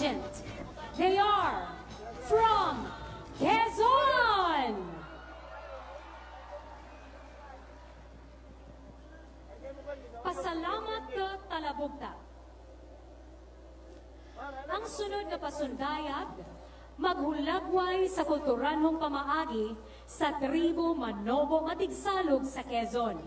pageant. They are from Quezon! Pasalamat ka Talabugta. Ang sunod na pasundayag, maghulagway sa kulturanhong pamaagi sa tribo Manobo nga tigsalog sa Quezon.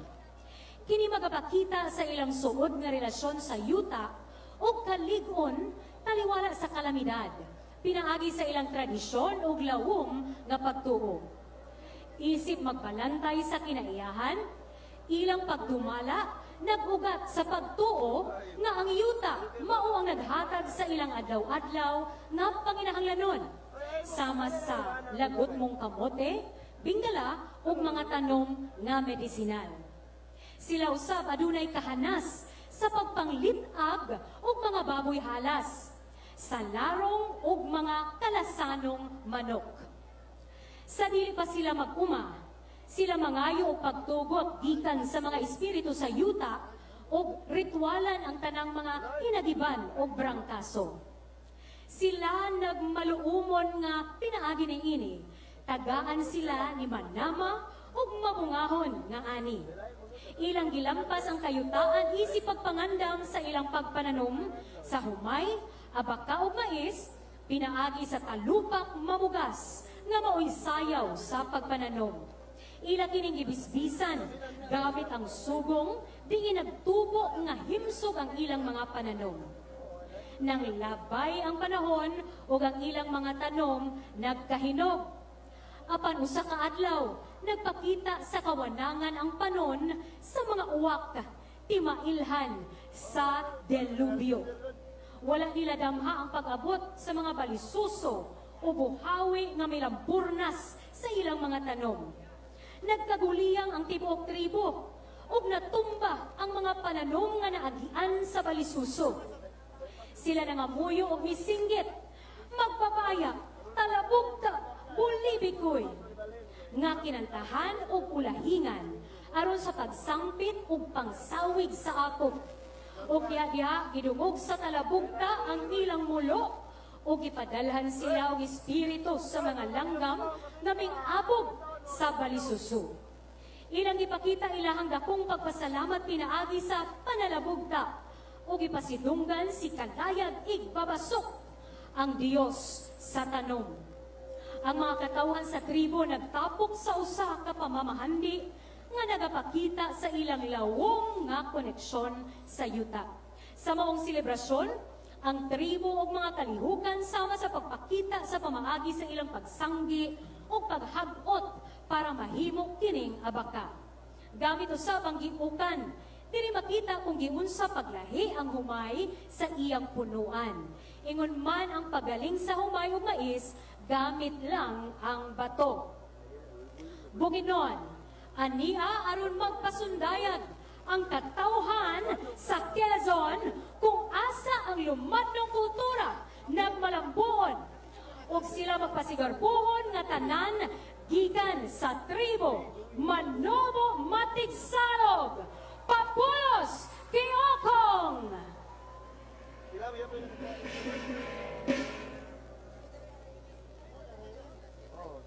Kini magapakita sa ilang suod nga relasyon sa yuta o kaligon taliwala sa kalamidad, pinaagi sa ilang tradisyon o lawom nga pagtuo. Isip magbalantay sa kinaiyahan, ilang pagdumala, nag-ugat sa pagtuo nga ang yuta mao ang naghatag sa ilang adlaw-adlaw nga panginahanglanon sama sa lagot mong kamote, bingala ug mga tanom nga medisinal. Sila usab adunay kahanas sa pagpanglitag ug mga baboy halas, sa larong ug mga kalasanong manok. Sa dili pa sila mag-uma, sila mangayo o pagtugot gikan sa mga espiritu sa yuta o ritualan ang tanang mga inagiban o brangkaso. Sila nagmaluumon nga pinaagi ni ini, tagaan sila ni manama o mabungahon nga ani. Ilang gilampas ang kayutaan isip pagpangandam sa ilang pagpananom sa humay, abaka o mais, pinaagi sa talupak mamugas nga maoy sayaw sa pagpananom. Ila kining gibisbisan gamit ang sugong di nagtubo nga himsog ang ilang mga pananom. Nang labay ang panahon ug ang ilang mga tanom nagkahinog. Apan usa ka adlaw nagpakita sa kawanangan ang panon sa mga uwak timailhan sa delubyo. Wala nila damha ang pag-abot sa mga balisuso o buhawi nga may lampurnas sa ilang mga tanom. Nagkaguliyang ang tibuok tribo ug natumba ang mga pananom nga naagian sa balisuso. Sila nangamuyo og misinggit, magpapaya, talabugta, bulibikoy, nga kinantahan og ulahingan aron sa pagsangpit ug pangsawig sa akop. O diha gidungog sa talabugta ang ilang mulo o gipadalhan sila og espiritu sa mga langgam nga ming-abog sa balisuso. Ilang ipakita ilahang dakong pagpasalamat pinaagi sa panalabugta o gipasidunggan si kalayag igbabasok ang Dios sa tanom. Ang mga katawhan sa tribo nagtapok sa usa ka pamamahandi nga nagapakita sa ilang lawom nga koneksyon sa yuta. Sa maong selebrasyon, ang tribo ug mga kalihukan sama sa pagpakita sa pamaagi sa ilang pagsanggi o paghagot para mahimo kining abaka. Gamit usab ang giukan, diri makita kung giunsa paglahi ang humay sa iyang punuan. Ingon man ang pagaling sa humay ug mais, gamit lang ang bato. Buginon, ania aron magpasundayag ang katawhan sa Quezon kung asa ang lumadlong kultura nagmalambuon ug sila magpasigarbuhon nga tanan gikan sa tribo Manobo Matigsalog, Papulos, Kiokong! Oh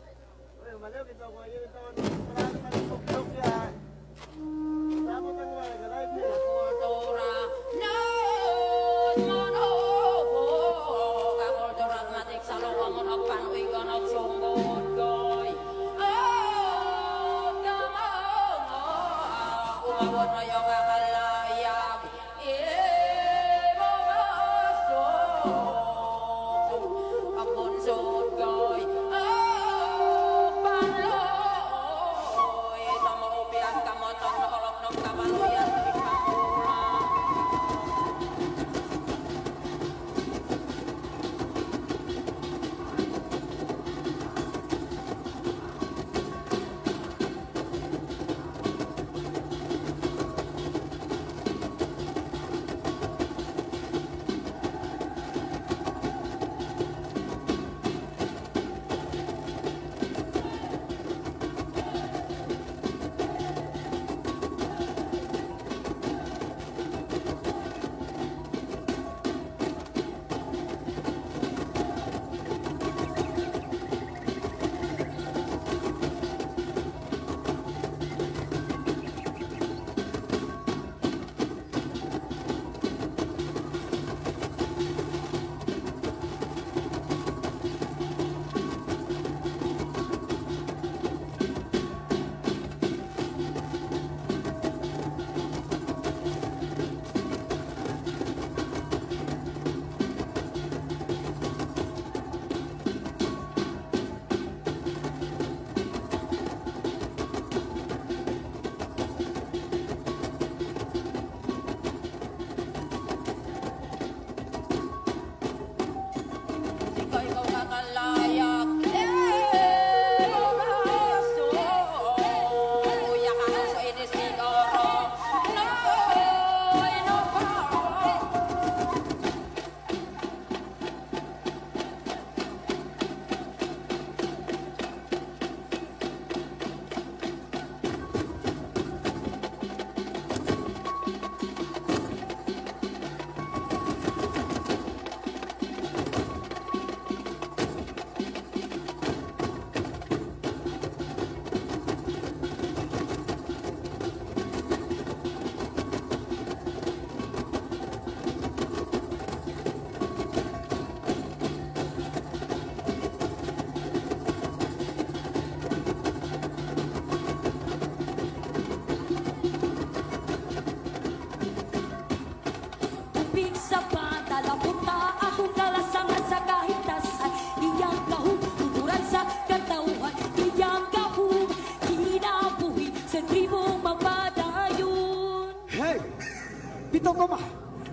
kuma.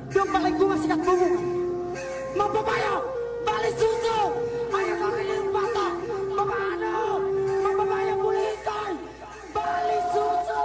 Doon pala'y gumasikat bumungan. Mababayaw! Bali suso! Ayaw kami ng bata! Papaano? Mababayaw bulitay! Bali suso!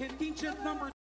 contingent number